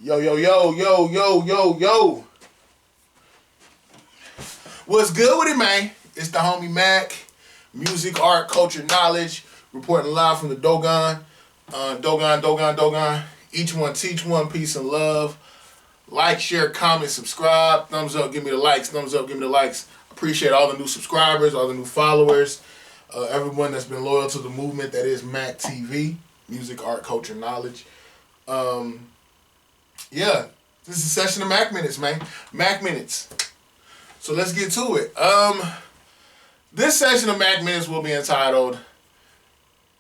Yo, yo, yo, yo, yo, yo, yo. What's good with it, man? It's the homie Mac. Music, art, culture, knowledge. Reporting live from the Dogon. Dogon. Each one teach one, peace and love. Like, share, comment, subscribe. Thumbs up, give me the likes. Thumbs up, give me the likes. Appreciate all the new subscribers, all the new followers. Everyone that's been loyal to the movement that is MACK TV. Music, art, culture, knowledge. Yeah, this is a session of Mac Minutes, man. Mac Minutes. So let's get to it. This session of Mac Minutes will be entitled,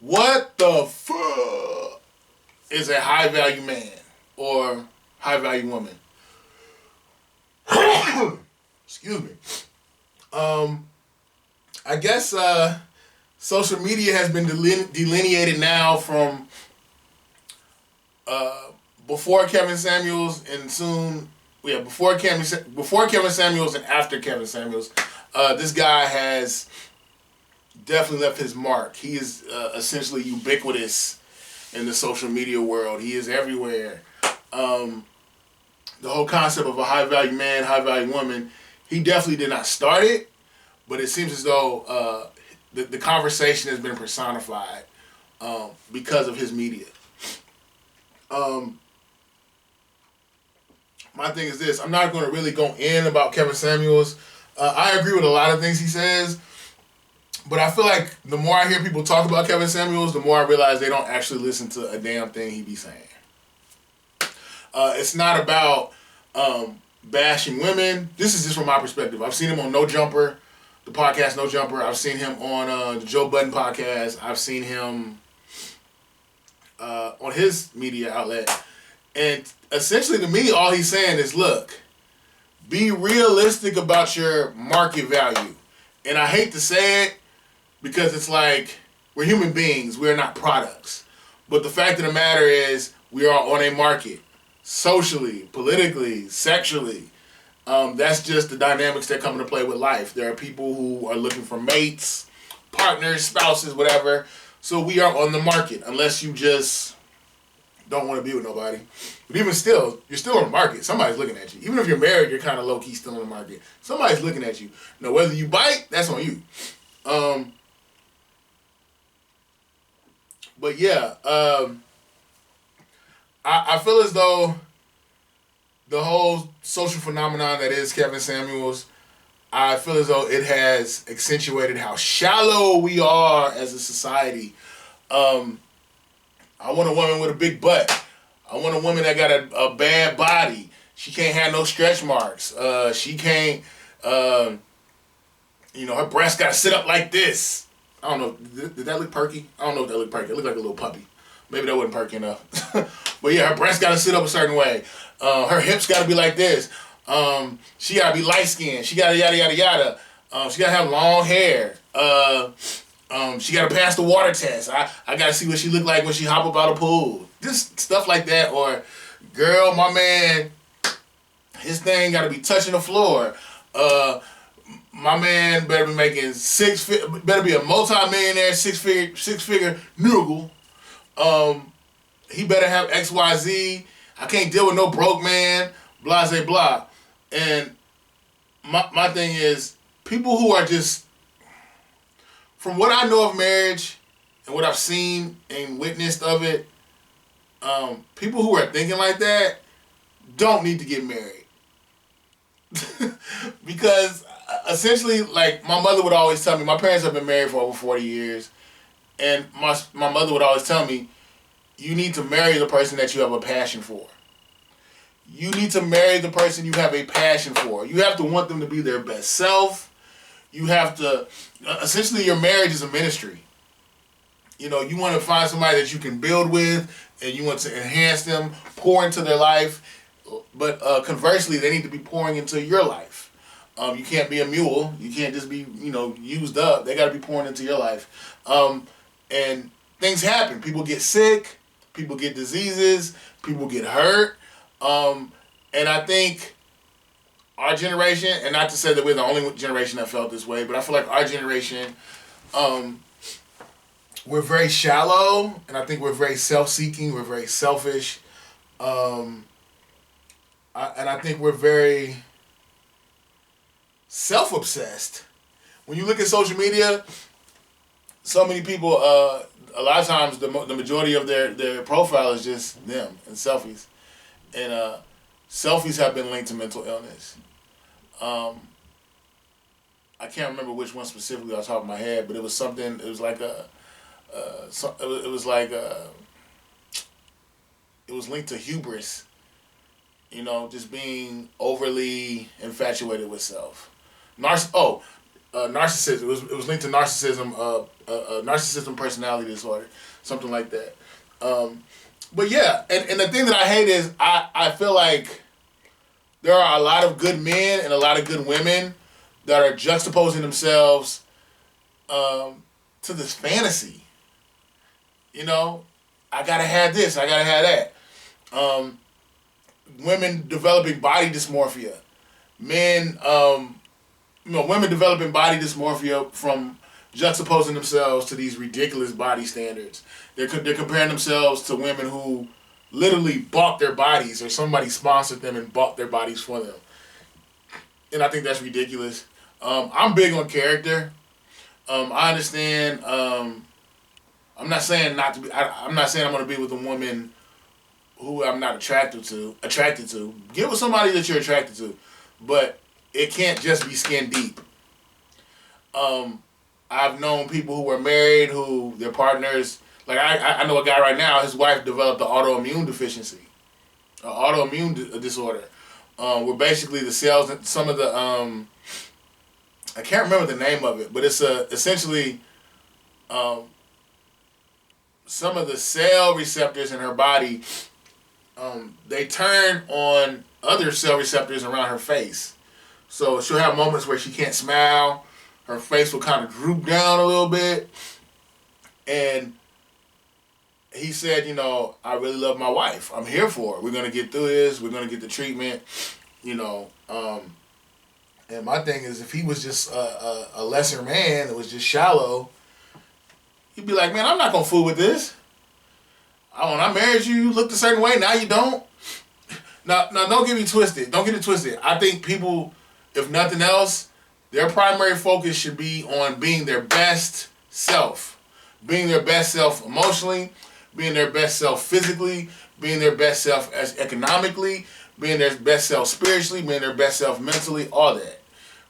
"What the fuck is a high value man or high value woman?" Excuse me. I guess social media has been delineated now from before Kevin Samuels and before Kevin Samuels and after Kevin Samuels. This guy has definitely left his mark. He is essentially ubiquitous in the social media world. He is everywhere. The whole concept of a high value man, high value woman, he definitely did not start it, but it seems as though the conversation has been personified because of his media. My thing is this. I'm not going to really go in about Kevin Samuels. I agree with a lot of things he says, but I feel like the more I hear people talk about Kevin Samuels, the more I realize they don't actually listen to a damn thing he be saying. It's not about bashing women. This is just from my perspective. I've seen him on No Jumper, the podcast No Jumper. I've seen him on the Joe Budden podcast. I've seen him on his media outlet. And essentially to me, all he's saying is, look, be realistic about your market value. And I hate to say it because it's like we're human beings. We're not products. But the fact of the matter is we are on a market. Socially, politically, sexually. That's just the dynamics that come into play with life. There are people who are looking for mates, partners, spouses, whatever. So we are on the market unless you just don't want to be with nobody. But even still, you're still on the market. Somebody's looking at you. Even if you're married, you're kind of low-key still on the market. Somebody's looking at you. Now, whether you bite, that's on you. But yeah, I feel as though the whole social phenomenon that is Kevin Samuels, I feel as though it has accentuated how shallow we are as a society. I want a woman with a big butt. I want a woman that got a bad body. She can't have no stretch marks. She can't, her breast got to sit up like this. I don't know. Did that look perky? I don't know if that looked perky. It looked like a little puppy. Maybe that wasn't perky enough. But yeah, her breast got to sit up a certain way. Her hips got to be like this. She got to be light-skinned. She got to yada, yada, yada. She got to have long hair. She got to pass the water test. I got to see what she look like when she hop up out of pool. Just stuff like that. Or, girl, my man, his thing got to be touching the floor. My man better be making better be a multi-millionaire, six-figure nigga. He better have XYZ. I can't deal with no broke man, blah, blah, blah. And my thing is, people who are just, from what I know of marriage and what I've seen and witnessed of it, people who are thinking like that don't need to get married. Because essentially, like, my mother would always tell me, my parents have been married for over 40 years, and my mother would always tell me, you need to marry the person that you have a passion for. You need to marry the person you have a passion for. You have to want them to be their best self. You have to, essentially your marriage is a ministry. You know, you want to find somebody that you can build with, and you want to enhance them, pour into their life. But conversely, they need to be pouring into your life. You can't be a mule. You can't just be, used up. They got to be pouring into your life. And things happen. People get sick. People get diseases. People get hurt. And I think our generation, and not to say that we're the only generation that felt this way, but I feel like our generation, we're very shallow, and I think we're very self-seeking. We're very selfish. and I think we're very self-obsessed. When you look at social media, so many people, a lot of times the majority of their profile is just them and selfies. And selfies have been linked to mental illness. I can't remember which one specifically off the top of my head, but it was something. It was like it was like it was linked to hubris. You know, just being overly infatuated with self. Narcissism. It was linked to narcissism. Narcissism personality disorder, something like that. But yeah, and the thing that I hate is I feel like there are a lot of good men and a lot of good women that are juxtaposing themselves to this fantasy. You know, I gotta have this, I gotta have that. Women developing body dysmorphia. Men, women developing body dysmorphia from juxtaposing themselves to these ridiculous body standards. They're comparing themselves to women who literally bought their bodies, or somebody sponsored them and bought their bodies for them. And I think that's ridiculous. I'm big on character. I understand. I'm not saying not to be. I'm not saying I'm going to be with a woman who I'm not attracted to. Get with somebody that you're attracted to, but it can't just be skin deep. I've known people who were married who their partners, like I know a guy right now, his wife developed an autoimmune deficiency, an autoimmune disorder, where basically the cells, some of the, I can't remember the name of it, but it's essentially some of the cell receptors in her body, they turn on other cell receptors around her face. So she'll have moments where she can't smile. Her face will kind of droop down a little bit. And he said, you know, I really love my wife. I'm here for her. We're going to get through this. We're going to get the treatment. You know, and my thing is, if he was just a lesser man that was just shallow, he'd be like, man, I'm not going to fool with this. When I married you, you looked a certain way. Now you don't. Now, don't get me twisted. Don't get it twisted. I think people, if nothing else, their primary focus should be on being their best self. Being their best self emotionally, being their best self physically, being their best self economically, being their best self spiritually, being their best self mentally, all that.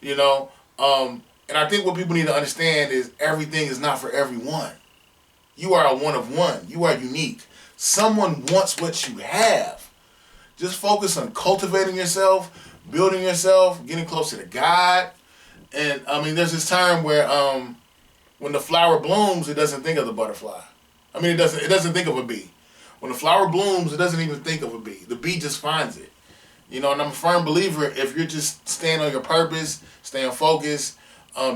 You know? And I think what people need to understand is everything is not for everyone. You are a one of one. You are unique. Someone wants what you have. Just focus on cultivating yourself, building yourself, getting closer to God. And I mean, there's this term where when the flower blooms, it doesn't think of the butterfly. I mean, it doesn't think of a bee. When the flower blooms, it doesn't even think of a bee. The bee just finds it. You know, and I'm a firm believer, if you're just staying on your purpose, staying focused,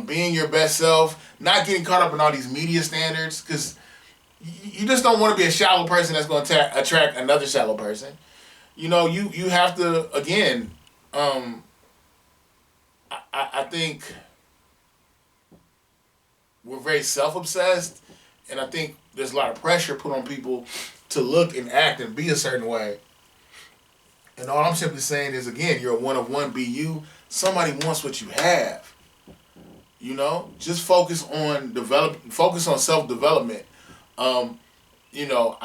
being your best self, not getting caught up in all these media standards, because you just don't want to be a shallow person that's going to attract another shallow person. You know, you have to, again, I think we're very self-obsessed, and I think there's a lot of pressure put on people to look and act and be a certain way. And all I'm simply saying is, again, you're a one of one, be you. Somebody wants what you have. You know, just focus on self-development. You know,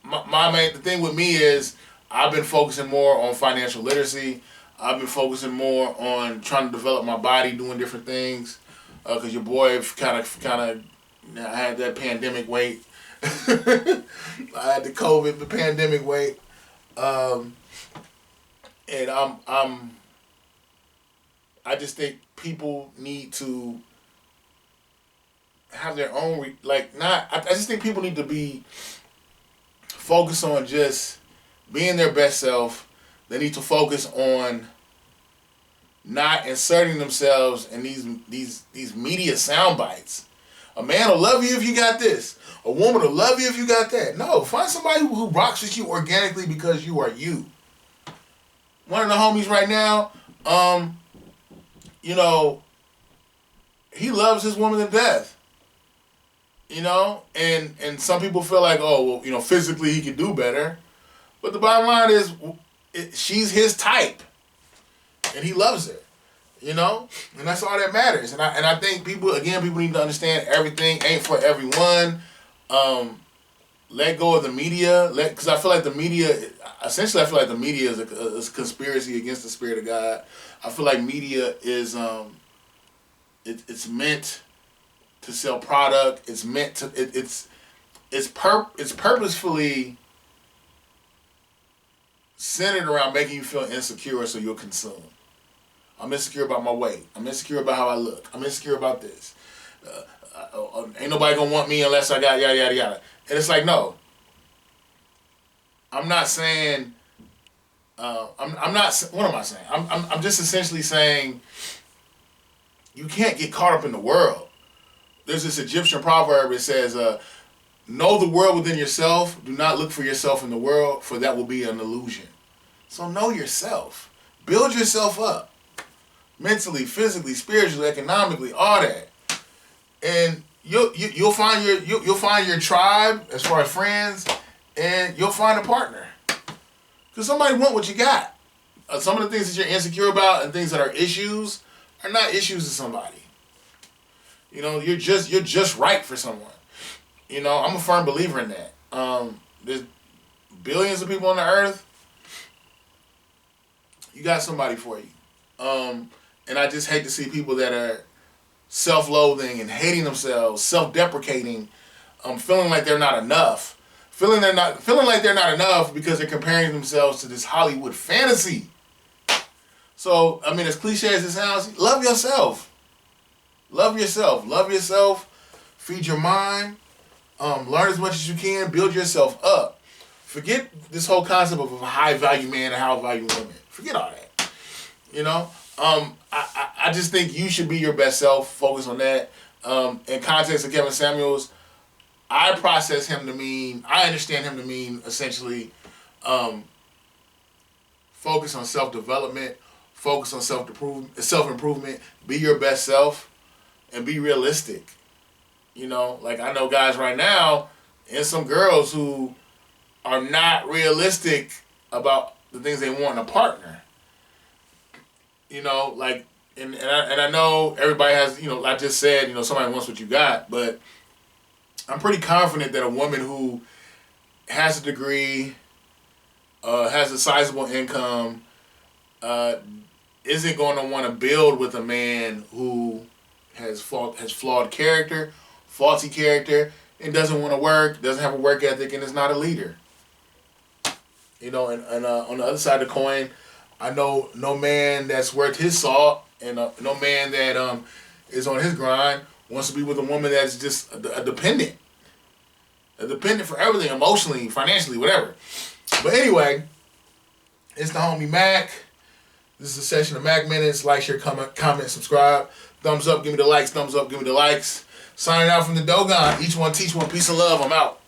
the thing with me is I've been focusing more on financial literacy. I've been focusing more on trying to develop my body, doing different things. Cause your boy kind of I had that pandemic weight. I had the COVID, the pandemic weight. And I just think people need to have their own, I just think people need to be focused on just being their best self. They need to focus on not inserting themselves in these media sound bites. A man will love you if you got this. A woman will love you if you got that. No, find somebody who rocks with you organically because you are you. One of the homies right now, you know, he loves his woman to death. You know, and some people feel like, oh, well, you know, physically he could do better. But the bottom line is, she's his type, and he loves her. You know, and that's all that matters. And I think people need to understand everything ain't for everyone. Let go of the media. Because I feel like the media is a conspiracy against the spirit of God. I feel like media is it's meant to sell product. It's meant to it's purposefully centered around making you feel insecure so you'll consume. I'm insecure about my weight. I'm insecure about how I look. I'm insecure about this. Ain't nobody gonna want me unless I got yada yada yada. And it's like, no. I'm not saying. I'm not. What am I saying? I'm just essentially saying. You can't get caught up in the world. There's this Egyptian proverb. It says, "Know the world within yourself. Do not look for yourself in the world, for that will be an illusion." So know yourself. Build yourself up. Mentally, physically, spiritually, economically, all that, and you'll find your tribe as far as friends, and you'll find a partner. Because somebody want what you got. Some of the things that you're insecure about and things that are issues are not issues to somebody. You know, you're just right for someone. You know, I'm a firm believer in that. There's billions of people on the earth. You got somebody for you. And I just hate to see people that are self-loathing and hating themselves, self-deprecating, feeling like they're not enough, feeling like they're not enough because they're comparing themselves to this Hollywood fantasy. So, I mean, as cliche as it sounds, love yourself. Love yourself. Love yourself. Feed your mind. Learn as much as you can. Build yourself up. Forget this whole concept of a high-value man and high-value woman. Forget all that. You know? I just think you should be your best self. Focus on that. In context of Kevin Samuels, I understand him to mean essentially focus on self-development, focus on self-improvement, be your best self, and be realistic. You know, like I know guys right now and some girls who are not realistic about the things they want in a partner. You know, like, and I know everybody has, you know, like I just said, you know, somebody wants what you got, but I'm pretty confident that a woman who has a degree, has a sizable income, isn't going to want to build with a man who has flawed character, faulty character, and doesn't want to work, doesn't have a work ethic, and is not a leader. You know, and on the other side of the coin, I know no man that's worth his salt, and no man that is on his grind wants to be with a woman that's just a dependent. A dependent for everything, emotionally, financially, whatever. But anyway, it's the homie Mac. This is a session of Mac Minutes. Like, share, comment, subscribe. Thumbs up, give me the likes. Thumbs up, give me the likes. Signing out from the Dogon. Each one teach one. Peace and love. I'm out.